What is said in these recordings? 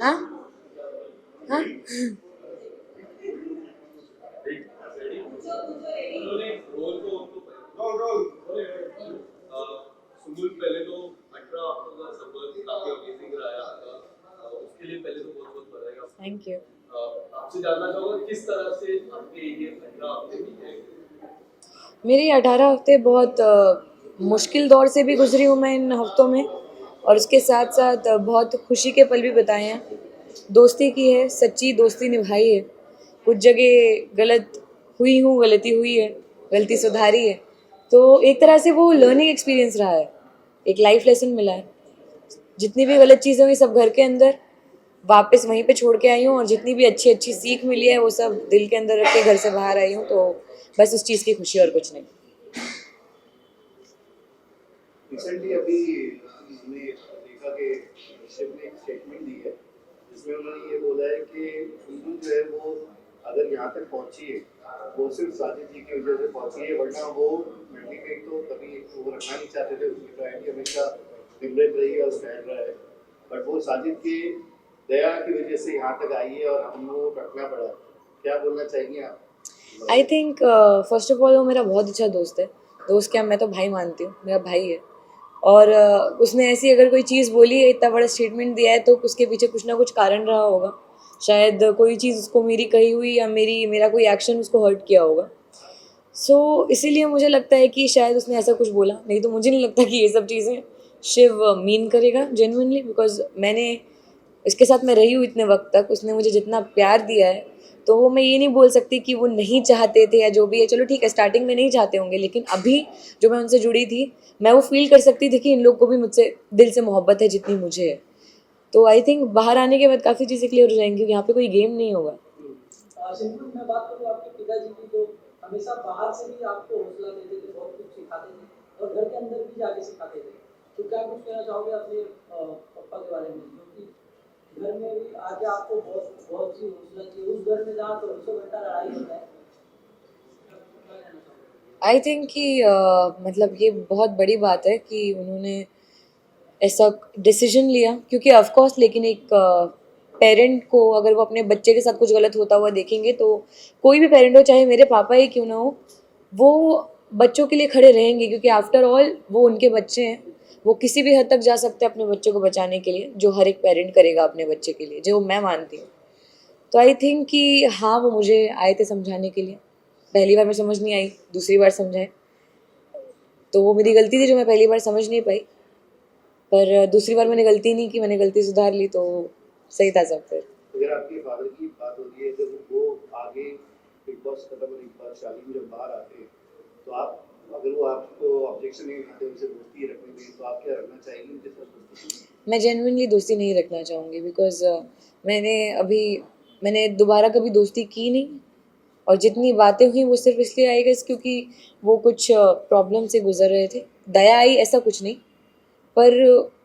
हाँ हाँ सुमित पहले तो 18 हफ्तों का सफर काफी अमेजिंग रहा है आपका, उसके लिए पहले तो बहुत बहुत बधाई आपको। Thank you. आपसे जानना चाहूंगा किस तरह से आपके ये 18 हफ्ते बीते। मेरी 18 हफ्ते बहुत मुश्किल दौर से भी गुजरी हूँ मैं इन हफ्तों में, और उसके साथ साथ बहुत खुशी के पल भी बताए हैं। दोस्ती की है, सच्ची दोस्ती निभाई है। कुछ जगह गलत हुई हूँ, गलती हुई है, गलती सुधारी है। तो एक तरह से वो लर्निंग एक्सपीरियंस रहा है, एक लाइफ लेसन मिला है। जितनी भी गलत चीज़ें हुई सब घर के अंदर वापस वहीं पे छोड़ के आई हूँ, और जितनी भी अच्छी अच्छी सीख मिली है वो सब दिल के अंदर रख के घर से बाहर आई हूँ। तो बस उस चीज़ की खुशी और कुछ नहीं। रिसेंटली अभी हमने देखा कि शिव ने एक स्टेटमेंट दी है जिसमें उन्होंने ये बोला है कि हिंदू जो है वो अगर यहाँ तक पहुँची है वो सिर्फ साजिद जी की वजह से पहुँची है, वरना वो मंडी कहीं तो कभी वो रखना नहीं चाहते थे। उसकी प्रायोरिटी हमेशा निमृत रही है और स्टैंड रहा है, बट वो साजिद की दया की वजह से यहाँ तक आई है और हमको रखना पड़ा। क्या बोलना चाहेंगे आप? I think first of all वो मेरा बहुत अच्छा दोस्त है। दोस्त क्या, मैं तो भाई मानती हूँ, मेरा भाई है। और उसने ऐसी अगर कोई चीज़ बोली है, इतना बड़ा स्टेटमेंट दिया है, तो उसके पीछे कुछ ना कुछ कारण रहा होगा। शायद कोई चीज़ उसको मेरी कही हुई, या मेरा कोई एक्शन उसको हर्ट किया होगा। इसीलिए मुझे लगता है कि शायद उसने ऐसा कुछ बोला, नहीं तो मुझे नहीं लगता कि ये सब चीज़ें शिव मीन करेगा जेन्युइनली। बिकॉज मैंने इसके साथ मैं रही हूँ इतने वक्त तक, उसने मुझे जितना प्यार दिया है, तो वो मैं ये नहीं बोल सकती कि वो नहीं चाहते थे या जो भी है। चलो ठीक है, स्टार्टिंग में नहीं चाहते होंगे, लेकिन अभी जो मैं उनसे जुड़ी थी, मैं वो फील कर सकती थी कि इन लोग को भी मुझसे दिल से मोहब्बत है जितनी मुझे है। तो आई थिंक बाहर आने के बाद काफ़ी चीज़ें क्लियर हो जाएंगी, क्योंकि यहाँ पे कोई गेम नहीं होगा। सिंपल मैं बात करूँ आपके पिताजी की, तो हमेशा बाहर से भी आपको हौसला देते थे, बहुत कुछ सिखाते थे और घर के अंदर भी जाके सिखाते थे। तो क्या कुछ कहना चाहोगे अपने पापा के बारे में, क्योंकि घर में भी आके आपको बहुत बहुत सी हौसला दी, उस घर में जहाँ 24 घंटा लड़ाई होता है। आई थिंक कि मतलब ये बहुत बड़ी बात है कि उन्होंने ऐसा डिसीजन लिया, क्योंकि ऑफ कोर्स, लेकिन एक पेरेंट को अगर वो अपने बच्चे के साथ कुछ गलत होता हुआ देखेंगे, तो कोई भी पेरेंट हो, चाहे मेरे पापा ही क्यों ना हो, वो बच्चों के लिए खड़े रहेंगे, क्योंकि आफ्टर ऑल वो उनके बच्चे हैं। वो किसी भी हद तक जा सकते हैं अपने बच्चे को बचाने के लिए, जो हर एक पेरेंट करेगा अपने बच्चे के लिए, जो मैं मानती हूँ। तो आई थिंक कि हाँ, वो मुझे आए थे समझाने के लिए। पहली बार में समझ नहीं आई, दूसरी बार समझाए, तो वो मेरी गलती थी जो मैं पहली बार समझ नहीं पाई। पर दूसरी बार मैंने गलती नहीं की, मैंने गलती सुधार ली, तो सही था सब फिर। अगर आपके फादर की बात हो रही है, जब वो आगे बिग बॉस खत्म होने के बाद शालीन जब बाहर आते हैं, तो आप अगर वो आपको ऑब्जेक्शन नहीं उठाते उनसे दोस्ती रखने में, तो आप क्या रखना चाहेंगे उनके साथ दोस्ती? मैं जेन्युइनली दोस्ती नहीं रखना चाहूँगी, बिकॉज मैंने अभी मैंने दोबारा कभी दोस्ती की नहीं। और जितनी बातें हुई वो सिर्फ इसलिए आई गेस क्योंकि वो कुछ प्रॉब्लम से गुजर रहे थे। दया आई ऐसा कुछ नहीं, पर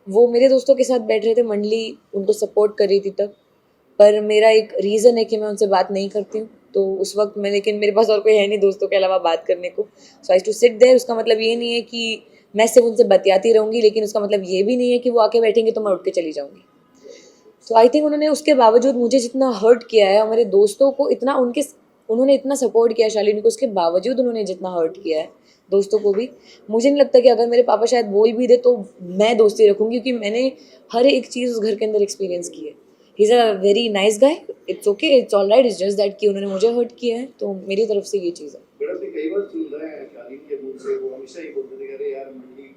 वो मेरे दोस्तों के साथ बैठ रहे थे, मंडली उनको सपोर्ट कर रही थी तब। पर मेरा एक रीज़न है कि मैं उनसे बात नहीं करती हूँ, तो उस वक्त मैं, लेकिन मेरे पास और कोई है नहीं दोस्तों के अलावा बात करने को। सो आई टू सिट देयर। उसका मतलब ये नहीं है कि मैं सिर्फ उनसे बतियाती रहूँगी, लेकिन उसका मतलब ये भी नहीं है कि वो आके बैठेंगे तो मैं उठ के चली जाऊँगी। तो आई थिंक उन्होंने उसके बावजूद मुझे जितना हर्ट किया है, और मेरे दोस्तों को इतना उन्होंने इतना सपोर्ट किया शालिनी को, उसके बावजूद उन्होंने जितना हर्ट किया है दोस्तों को भी, मुझे नहीं लगता कि अगर मेरे पापा शायद बोल भी दे तो मैं दोस्ती रखूँगी, क्योंकि मैंने हर एक चीज़ उस घर के अंदर एक्सपीरियंस की है। He is a very nice guy, it's okay, it's all right, it's just that कि उन्होंने मुझे हर्ट किया है, तो मेरी तरफ से ये चीज़ है। मैडम जी कई बार सुन रहे हैं शालीन के मुंह से, वो हमेशा ही बोलते थे कि अरे यार मंडी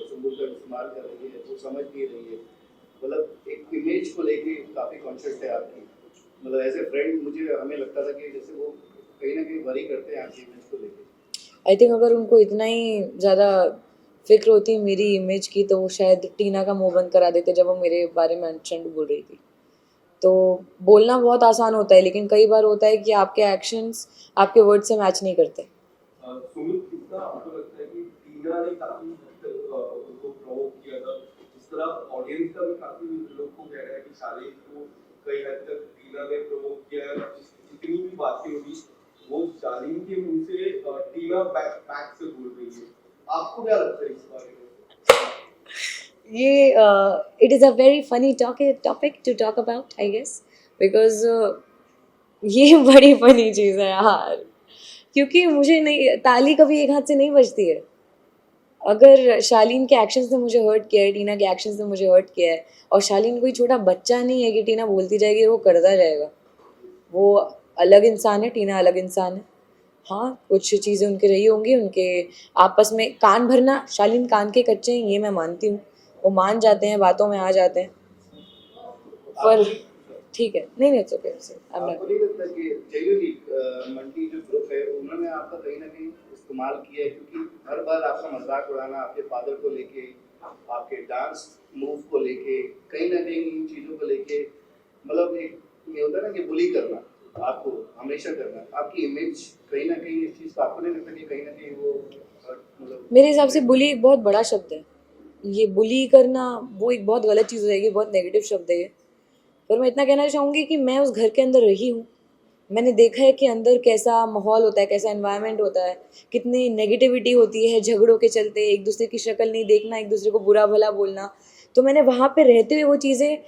संबूल का इस्तेमाल कर रही है, वो समझ नहीं रही है। मतलब एक इमेज को लेके काफ़ी कॉन्शियस है आपकी, मतलब एज ए फ्रेंड मुझे हमें लगता था कि जैसे वो कहीं ना कहीं वरी करते हैं आपकी इमेज को लेके। आई थिंक अगर उनको इतना ही ज़्यादा फिक्र होती मेरी इमेज की, तो वो शायद टीना का मुंह बंद करा देते जब वो मेरे बारे में अनचंड बोल रही थी। तो बोलना बहुत आसान होता है, लेकिन कई बार होता है कि आपके एक्शंस आपके वर्ड से मैच नहीं करते। सुमित, कितना आपको लगता है कि टीना ने काफी हद तक उनको प्रोवोक किया था, जिस तरह ऑडियंस का भी काफी लोग को कह रहा है कि शालीन को कई हद तक टीना ने प्रोवोक किया है। जितनी भी बातें हुई वो शालीन के मुंह से टीना बैक बैक से बोल रही है। आपको क्या लगता है इस बारे में? ये it is a very funny topic to talk about I guess, because ये बड़ी फनी चीज़ है यार, क्योंकि मुझे नहीं, ताली कभी एक हाथ से नहीं बजती है। अगर शालीन के एक्शंस ने मुझे हर्ट किया है, टीना के एक्शंस ने मुझे हर्ट किया है, और शालीन कोई छोटा बच्चा नहीं है कि टीना बोलती जाएगी और वो करता जाएगा। वो अलग इंसान है, टीना अलग इंसान है। हाँ, कुछ चीज़ें उनके रही होंगी, उनके आपस में कान भरना, शालीन कान के कच्चे हैं ये मैं मानती हूँ, वो मान जाते हैं, बातों में आ जाते हैं, पर ठीक है, नहीं नहीं, ओके। आपको नहीं लगता कि जेन्युइनली मंडी जो ग्रुप है उन्होंने आपका कहीं ना कहीं इस्तेमाल किया है, क्योंकि हर बार आपका मजाक उड़ाना आपके फादर को लेके, आपके डांस मूव को लेके, कहीं ना कहीं इन चीज़ों को लेके, मतलब एक ये होता है ना कि बुली करना आपको हमेशा करना, आपकी इमेज कहीं ना कहीं इस चीज़ का आपको नहीं लगता कि कहीं ना कहीं वो मतलब मेरे हिसाब से बुली एक बहुत बड़ा शब्द है। ये बुली करना वो एक बहुत गलत चीज़ हो जाएगी, बहुत नेगेटिव शब्द है ये। पर मैं इतना कहना चाहूँगी कि मैं उस घर के अंदर रही हूँ, मैंने देखा है कि अंदर कैसा माहौल होता है, कैसा एनवायरनमेंट होता है, कितनी नेगेटिविटी होती है झगड़ों के चलते, एक दूसरे की शक्ल नहीं देखना, एक दूसरे को बुरा भला बोलना। तो मैंने वहाँ पे रहते हुए वो चीज़ें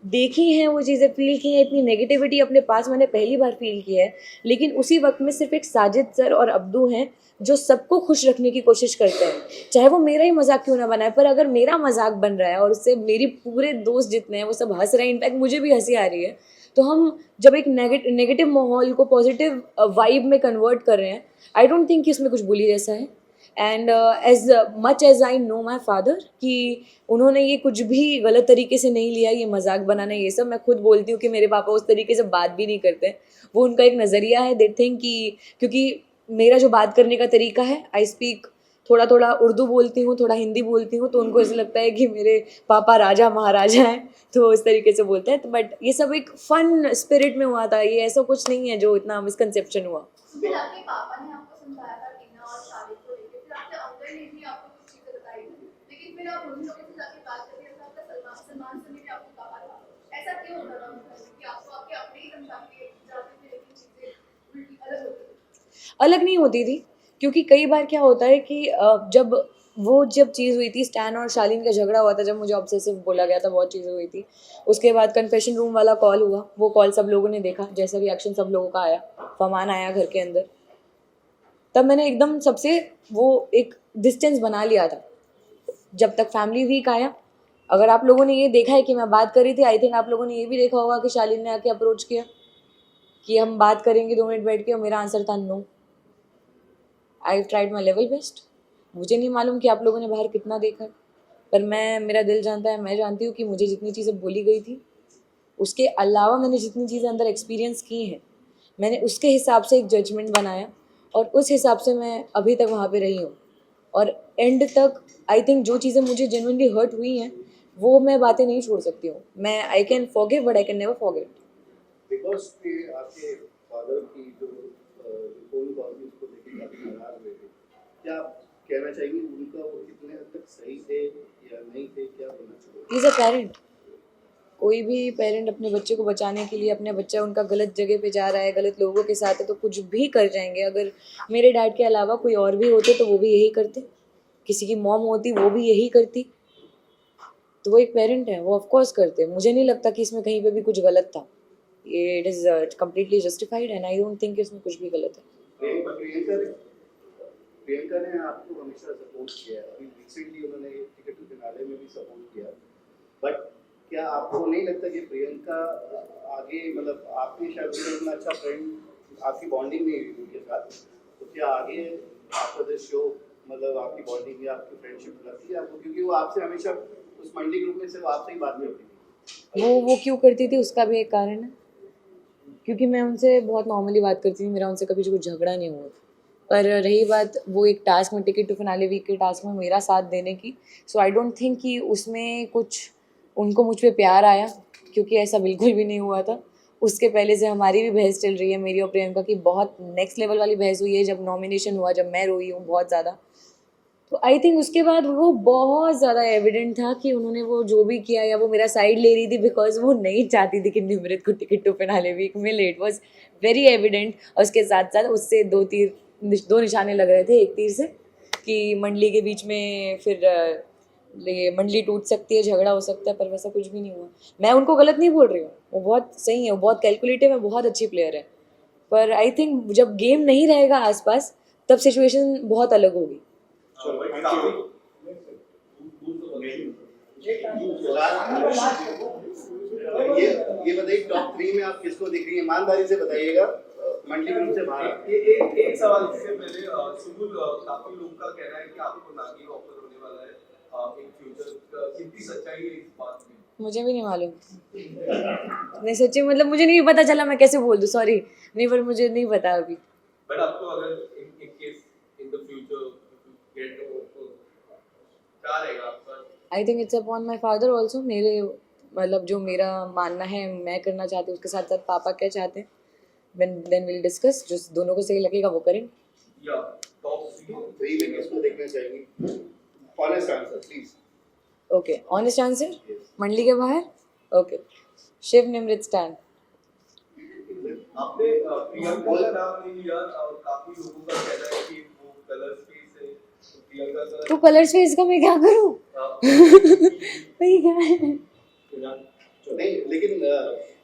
देखी हैं, वो चीज़ें फील की हैं, इतनी नेगेटिविटी अपने पास मैंने पहली बार फील की है। लेकिन उसी वक्त में सिर्फ एक साजिद सर और अब्दू हैं जो सबको खुश रखने की कोशिश करते हैं, चाहे वो मेरा ही मजाक क्यों ना बनाए, पर अगर मेरा मजाक बन रहा है और उससे मेरी पूरे दोस्त जितने हैं वो सब हंस रहे हैं, इनफैक्ट मुझे भी हंसी आ रही है, तो हम जब एक नेगेटिव माहौल को पॉजिटिव वाइब में कन्वर्ट कर रहे हैं, आई डोंट थिंक कि उसमें कुछ बुली जैसा है। And as much as I know my father कि उन्होंने ये कुछ भी गलत तरीके से नहीं लिया, ये मजाक बनाना ये सब, मैं खुद बोलती हूँ कि मेरे पापा उस तरीके से बात भी नहीं करते, वो उनका एक नज़रिया है, दे थिंक कि क्योंकि मेरा जो बात करने का तरीका है, आई स्पीक थोड़ा थोड़ा उर्दू बोलती हूँ, थोड़ा हिंदी बोलती हूँ, तो उनको ऐसा लगता है कि मेरे पापा राजा महाराजा हैं, तो वो इस तरीके से बोलते हैं। तो बट ये सब एक फन स्पिरिट में हुआ था, ये ऐसा कुछ नहीं है जो इतना मिसकंसेप्शन हुआ। फिर आपके पापा ने आपको समझाया था टीना और शादी को लेके, फिर आपके अंकल ने भी आपको कुछ चीजें बताई थी, लेकिन फिर आप उन लोगों से जाके बात करके ऐसा आपका सलमान से भी आपको कहा था, ऐसा क्यों होता था उस घर में कि आपको आपके अपने ही समझा के जाते थे लेकिन चीजें उल्टी अलग होती थी? अलग नहीं होती थी, क्योंकि कई बार क्या होता है कि जब चीज़ हुई थी, स्टैन और शालीन का झगड़ा हुआ था, जब मुझे ऑब्सेसिव बोला गया था, बहुत चीज़ें हुई थी, उसके बाद कन्फेशन रूम वाला कॉल हुआ, वो कॉल सब लोगों ने देखा, जैसा रिएक्शन सब लोगों का आया, फरमान आया घर के अंदर, तब मैंने एकदम सबसे वो एक डिस्टेंस बना लिया था। जब तक फैमिली वीक आया, अगर आप लोगों ने ये देखा है कि मैं बात कर रही थी, आई थिंक आप लोगों ने ये भी देखा होगा कि शालीन ने आके अप्रोच किया कि हम बात करेंगे 2 मिनट बैठ के, और मेरा आंसर था no. I tried my level best. मुझे नहीं मालूम कि आप लोगों ने बाहर कितना देखा है, पर मेरा दिल जानता है, मैं जानती हूँ कि मुझे जितनी चीज़ें बोली गई थी, उसके अलावा मैंने जितनी चीज़ें अंदर एक्सपीरियंस की हैं, मैंने उसके हिसाब से एक जजमेंट बनाया, और उस हिसाब से मैं अभी तक वहाँ पे रही हूँ। और एंड तक आई थिंक जो चीज़ें मुझे जेन्युइनली हर्ट हुई हैं, वो मैं बातें नहीं छोड़ सकती हूँ। मैं I can forgive but I can never forget. Because के आपके फादर की जो फोन कॉल थी उसको लेके काफी नाराज हुए थे, क्या आप कहना चाहेंगे उनका वो कितने हद तक सही थे या नहीं थे, क्या बोलना चाहिए? इज़ अ पेरेंट, कोई भी पेरेंट अपने बच्चे को बचाने के लिए, अपने बच्चा उनका गलत जगह पे जा रहा है, गलत लोगों के साथ है, तो कुछ भी कर जाएंगे। अगर मेरे डैड के अलावा कोई और भी होते तो वो भी यही करते, किसी की मॉम होती वो भी यही करती, तो वो एक पेरेंट है, वो ऑफकोर्स करते। मुझे नहीं लगता कि इसमें कहीं पे भी कुछ गलत था, ये it is completely justified and I don't think इसमें कुछ भी गलत है। प्रियंका ने आपको हमेशा सपोर्ट किया है, अभी रिसेंटली उन्होंने टिकट टू फिनाले में भी सपोर्ट किया, बट क्या आपको नहीं लगता कि प्रियंका आगे, मतलब आपने शायद उनका इतना अच्छा फ्रेंड, आपकी बॉन्डिंग नहीं हुई उनके साथ, तो क्या आगे आफ्टर दिस शो मतलब आपकी बॉन्डिंग या आपकी फ्रेंडशिप लगती है आपको, क्योंकि वो आपसे हमेशा उस मंडी ग्रुप में सिर्फ आपसे ही बात नहीं होती थी? वो क्यों करती थी उसका भी एक कारण है, क्योंकि मैं उनसे बहुत नॉर्मली बात करती थी, मेरा उनसे कभी कुछ झगड़ा नहीं हुआ। पर रही बात वो एक टास्क में, टिकट टू फिनाले वीक के टास्क में मेरा साथ देने की, सो आई डोंट थिंक कि उसमें कुछ उनको मुझ पे प्यार आया, क्योंकि ऐसा बिल्कुल भी नहीं हुआ था। उसके पहले से हमारी भी बहस चल रही है, मेरी और प्रियंका की बहुत नेक्स्ट लेवल वाली बहस हुई है, जब नॉमिनेशन हुआ, जब मैं रोई हूँ बहुत ज़्यादा। तो आई थिंक उसके बाद वो बहुत ज़्यादा एविडेंट था कि उन्होंने वो जो भी किया, या वो मेरा साइड ले रही थी बिकॉज वो नहीं चाहती थी कि निमृत को टिकट टू फिनाले वीक मिले, इट वॉज वेरी एविडेंट। और उसके साथ साथ उससे दो निशाने लग रहे थे, एक तीर से कि मंडली के बीच में फिर ये मंडली टूट सकती है, झगड़ा हो सकता है, पर वैसा कुछ भी नहीं हुआ। मैं उनको गलत नहीं बोल रही हूँ, वो बहुत सही है, वो बहुत कैलकुलेटिव है, बहुत अच्छी प्लेयर है। पर आई थिंक जब गेम नहीं रहेगा आसपास तब सिचुएशन बहुत अलग होगी। चलो, भाई, thank you. ये बताइए टॉप 3 में आप किसको देख रही हैं? ईमानदारी से बताइएगा, मंडली ग्रुप से बाहर। एक सवाल इससे पहले सुबुल, काफी लोग का कहना है कि आपको नागी ऑफर होने वाला है एक फ्यूचर, कितनी सच्चाई है इस बात में? मुझे भी नहीं मालूम, नहीं सच्ची, मतलब मुझे नहीं पता चला, मैं कैसे बोल दूँ, सॉरी, नहीं, पर मुझे नहीं पता अभी। बट आपको अगर in case in the future get offer, क्या रहेगा आपका? I think it's upon my father also. मेरे मतलब जो मेरा मानना है मैं करना चाहती हूँ, उसके साथ साथ पापा क्या चाहते हैं, देन विल डिस्कस, जो दोनों को सही लगेगा वो करें। या टॉप 3 में किसको देखना चाहेंगी? Honest answer please. Okay, honest answer, मंडली के बाहर, ओके, शिव निमृत स्टैन। आपने प्रियंका का नाम नहीं लिया और काफी लोगों का कहना है कि वो कलर स्पेस है, तो प्रियंका का तो कलर स्पेस का मैं क्या करूँ? वही क्या है? नहीं, लेकिन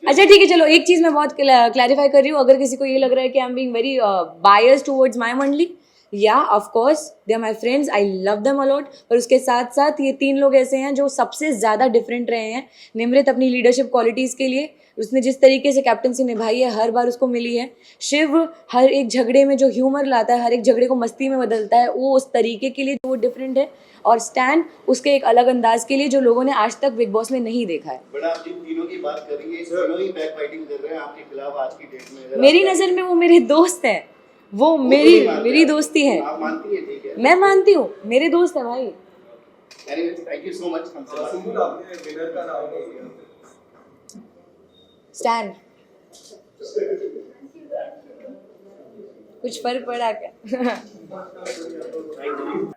अच्छा ठीक है, चलो एक चीज़ मैं बहुत क्लैरिफाई कर रही हूँ, अगर किसी को ये लग रहा है कि I am being very bias towards my मंडली, या of course they are my friends, I love them a lot, पर उसके साथ साथ ये 3 लोग ऐसे हैं जो सबसे ज़्यादा डिफरेंट रहे हैं। निमृत अपनी लीडरशिप क्वालिटीज़ के लिए, उसने जिस तरीके से कैप्टनसी निभाई है हर बार उसको मिली है। शिव हर एक झगड़े में जो ह्यूमर लाता है, हर एक झगड़े को मस्ती में बदलता है, वो उस तरीके के लिए वो डिफरेंट है। और स्टैन उसके एक अलग अंदाज के लिए जो लोगों ने आज तक बिग बॉस में नहीं देखा है। बड़ा आप जिन तीनों की बात कर रही है, तीनों ही बैक फाइटिंग कर रहे हैं आपके खिलाफ आज की डेट में। अगर मेरी आप- नज़र में वो मेरे दोस्त हैं, वो वो तो मेरी नहीं मानते मेरी आप। दोस्ती है, आप मानती हैं, ठीक है। मैं मानती हूँ, मेरे दोस्त है भाई। Anyways, thank you so much हमसे बात सुबुल, आपने विनर का नाम नहीं लिया। स्टैन, कुछ फर्क पड़ा क्या? करने।